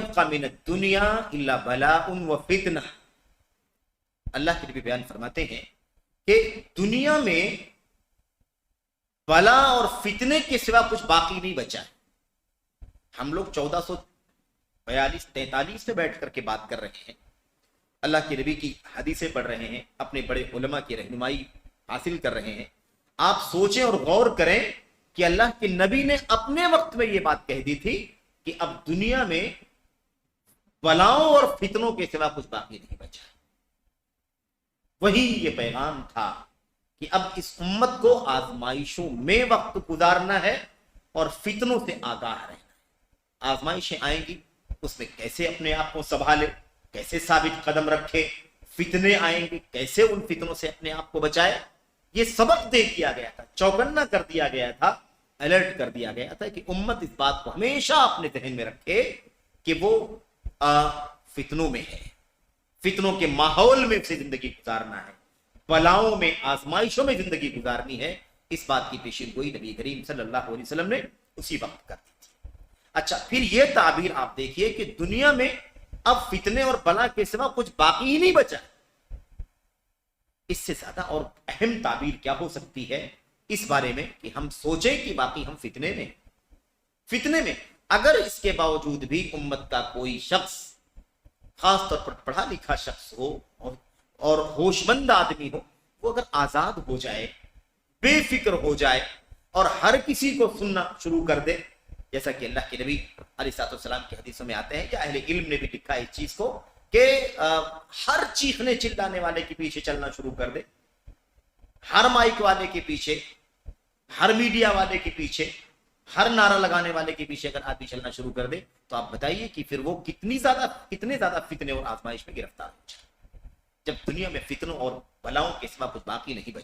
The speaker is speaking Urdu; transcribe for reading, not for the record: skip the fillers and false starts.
من الدنیا الا بلاء و فتنہ، اللہ کے نبی بیان فرماتے ہیں کہ دنیا میں بلا اور فتنے کے سوا کچھ باقی نہیں بچا ہے۔ ہم لوگ 1442-43 میں بیٹھ کر کے بات کر رہے ہیں، اللہ کے نبی کی حدیثیں پڑھ رہے ہیں، اپنے بڑے علماء کی رہنمائی حاصل کر رہے ہیں۔ آپ سوچیں اور غور کریں کہ اللہ کے نبی نے اپنے وقت میں یہ بات کہہ دی تھی کہ اب دنیا میں بلاؤں اور فتنوں کے سوا کچھ باقی نہیں بچا۔ وہی یہ پیغام تھا کہ اب اس امت کو آزمائشوں میں وقت گزارنا ہے اور فتنوں سے آگاہ رہنا ہے۔ آزمائشیں آئیں گی، اس میں کیسے اپنے آپ کو سنبھالے، کیسے ثابت قدم رکھے، فتنے آئیں گے کیسے ان فتنوں سے اپنے آپ کو بچائے، یہ سبق دے دیا گیا تھا، چوکنا کر دیا گیا تھا، الرٹ کر دیا گیا تھا کہ امت اس بات کو ہمیشہ اپنے ذہن میں رکھے کہ وہ فتنوں میں ہے، فتنوں کے ماحول میں اسے زندگی گزارنا ہے، بلاؤں میں آزمائشوں میں زندگی گزارنی ہے۔ اس بات کی پیشین گوئی نبی کریم صلی اللہ علیہ وسلم نے اسی وقت کر دی تھی۔ اچھا، پھر یہ تعبیر آپ دیکھیے کہ دنیا میں اب فتنے اور بلا کے سوا کچھ باقی ہی نہیں بچا۔ اس سے زیادہ اور اہم تعبیر کیا ہو سکتی ہے اس بارے میں کہ ہم سوچیں کہ باقی ہم فتنے میں اگر اس کے باوجود بھی امت کا کوئی شخص، خاص طور پر پڑھا لکھا شخص ہو اور ہوش مند آدمی ہو، وہ اگر آزاد ہو جائے، بے فکر ہو جائے اور ہر کسی کو سننا شروع کر دے، جیسا کہ اللہ کے نبی علیہ السلام کی حدیثوں میں آتے ہیں یا اہل علم نے بھی لکھا ہے اس چیز کو کہ ہر چیخنے چلانے والے کے پیچھے چلنا شروع کر دے، ہر مائک والے کے پیچھے، ہر میڈیا والے کے پیچھے، ہر نعرہ لگانے والے کے پیچھے اگر آدمی چلنا شروع کر دے تو آپ بتائیے کہ پھر وہ کتنے زیادہ فتنے اور آزمائش میں گرفتار ہو جائے، جب دنیا میں فتنوں اور بلاؤں کے سوا کچھ باقی نہیں بچا۔